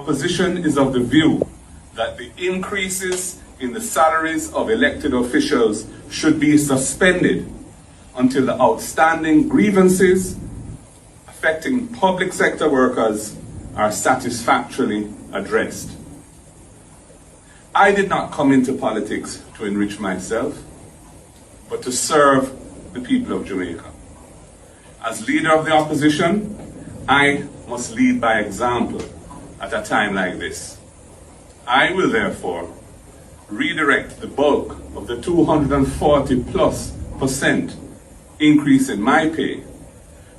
opposition is of the view that the increases in the salaries of elected officials should be suspended until the outstanding grievances affecting public sector workers are satisfactorily addressed. I did not come into politics to enrich myself, but to serve the people of Jamaica. As leader of the opposition, I must lead by example at a time like this. I will therefore redirect the bulk of the 240+% increase in my pay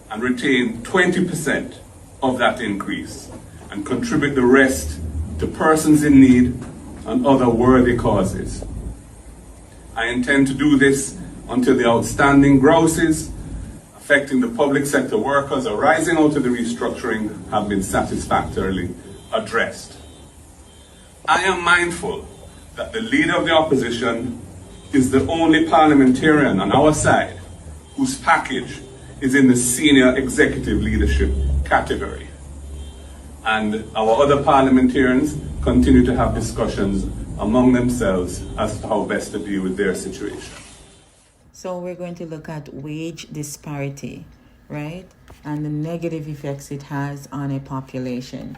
and retain 20% of that increase and contribute the rest to persons in need and other worthy causes. I intend to do this until the outstanding grouses affecting the public sector workers arising out of the restructuring have been satisfactorily addressed. I am mindful that the leader of the opposition is the only parliamentarian on our side whose package is in the senior executive leadership category. And our other parliamentarians continue to have discussions among themselves as to how best to deal with their situation. So we're going to look at wage disparity, right? And the negative effects it has on a population.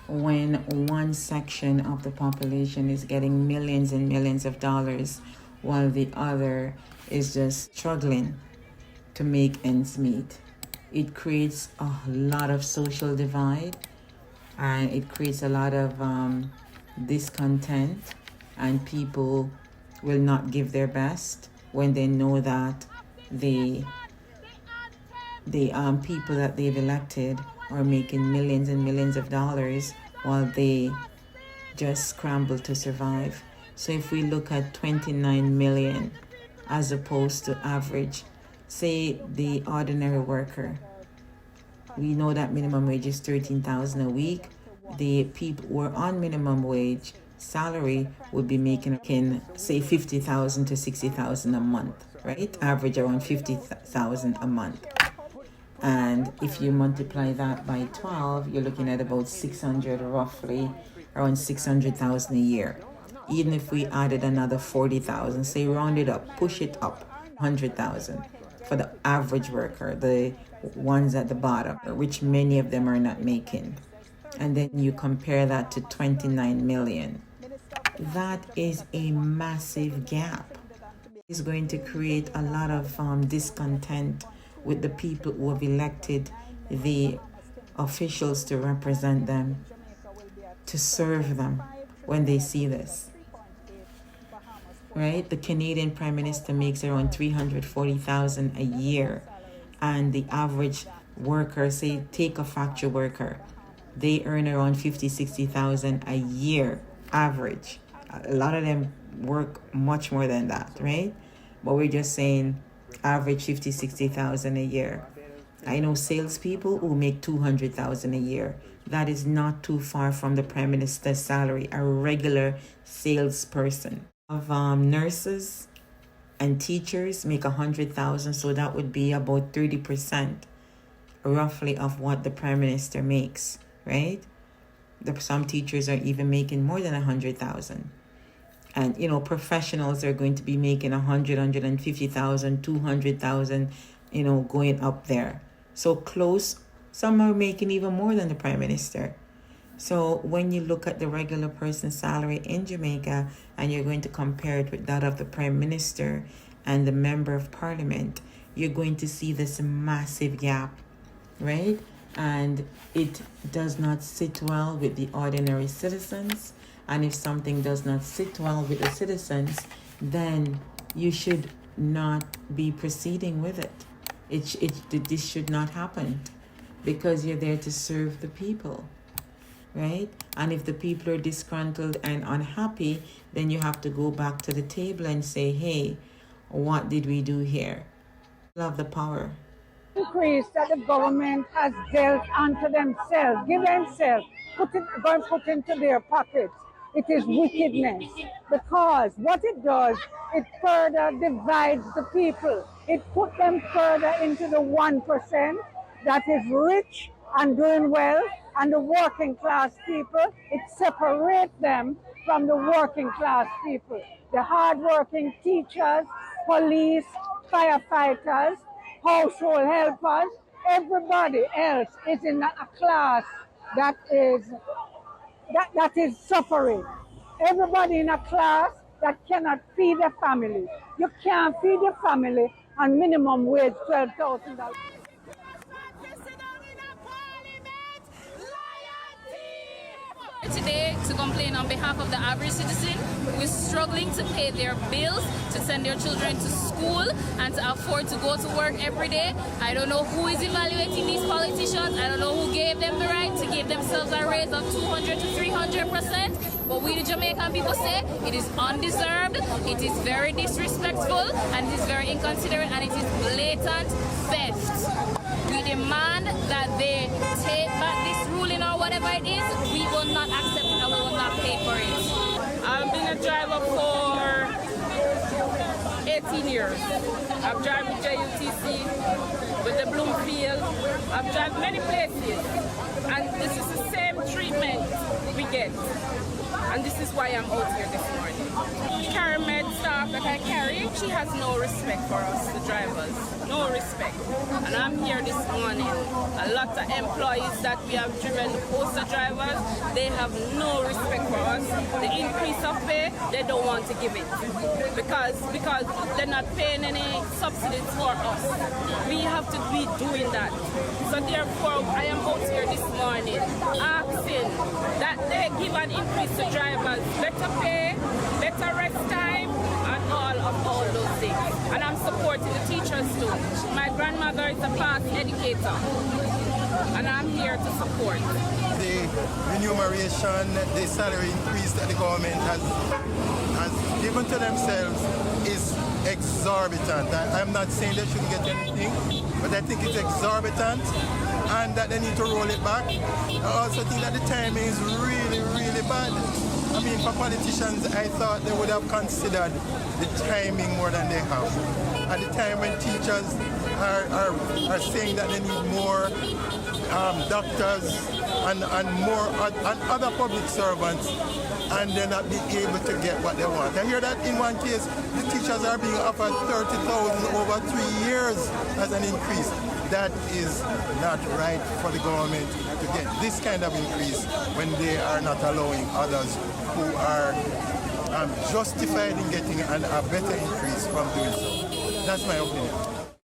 When one section of the population is getting millions and millions of dollars while the other is just struggling to make ends meet. It creates a lot of social divide, and it creates a lot of discontent, and people will not give their best when they know that the people that they've elected are making millions and millions of dollars while they just scramble to survive. So if we look at 29 million as opposed to average, say the ordinary worker, we know that minimum wage is 13,000 a week. The people who are on minimum wage salary would be making say 50,000 to 60,000 a month, right? Average around 50,000 a month. And if you multiply that by 12, you're looking at about 600, roughly around 600,000 a year. Even if we added another 40,000, say round it up, push it up, 100,000 for the average worker, the ones at the bottom, which many of them are not making. And then you compare that to 29 million. That is a massive gap. It's going to create a lot of discontent with the people who have elected the officials to represent them, to serve them when they see this. Right? The Canadian Prime Minister makes around 340,000 a year, and the average worker, say take a factory worker, they earn around 50,000-60,000 a year average. A lot of them work much more than that, right? But we're just saying average 50,000-60,000 a year. I know salespeople who make 200,000 a year. That is not too far from the Prime Minister's salary, a regular salesperson. Of nurses and teachers make 100,000, so that would be about 30% roughly of what the Prime Minister makes, right? Some teachers are even making more than 100,000. And, professionals are going to be making 100, 150,000, 200,000, going up there. So close, some are making even more than the Prime Minister. So when you look at the regular person's salary in Jamaica and you're going to compare it with that of the Prime Minister and the Member of Parliament, you're going to see this massive gap, right? And it does not sit well with the ordinary citizens. And if something does not sit well with the citizens, then you should not be proceeding with it. This should not happen, because you're there to serve the people, right? And if the people are disgruntled and unhappy, then you have to go back to the table and say, hey, what did we do here? Love the power. Increase that the government has dealt unto themselves, give themselves, put into their pockets. It is wickedness, because what it does, it further divides the people. It put them further into the 1% that is rich and doing well, and the working class people, it separates them from the working class people. The hardworking teachers, police, firefighters, household helpers, everybody else is in a class that is suffering. Everybody in a class that cannot feed their family. You can't feed your family on minimum wage $12,000. Today to complain on behalf of the average citizen who is struggling to pay their bills, to send their children to school, and to afford to go to work every day. I don't know who is evaluating these politicians. I don't know who gave them the right to give themselves a raise of 200 to 300%. But we the Jamaican people say it is undeserved, it is very disrespectful, and it is very inconsiderate, and it is blatant theft. We demand that they take back this ruling or whatever it is. We will not accept it and we will not pay for it. I've been a driver for 18 years. I've driven with JUTC, with the Bloomfield. I've driven many places. And this is the same treatment we get. And this is why I'm out here this morning. CarMed staff that I carry, she has no respect for us, the drivers. No respect. And I'm here this morning. A lot of employees that we have driven, the postal drivers, they have no respect for us. The increase of pay, they don't want to give it. Because they're not paying any subsidies for us. We have to be doing that. So therefore, I am out here this morning asking that they give an increase to drivers, better pay, better rest time, and all those things. And I'm supporting the teachers too. My grandmother is a past educator, and I'm here to support. The remuneration, the salary increase that the government has given to themselves is exorbitant. I'm not saying they shouldn't get anything, but I think it's exorbitant and that they need to roll it back. I also think that the timing is really, really bad. I mean, for politicians, I thought they would have considered the timing more than they have. At the time when teachers are saying that they need more doctors and other public servants, and they're not being able to get what they want. I hear that in one case, the teachers are being offered $30,000 over 3 years as an increase. That is not right for the government to get this kind of increase when they are not allowing others who are justified in getting a better increase from doing so. That's my opinion.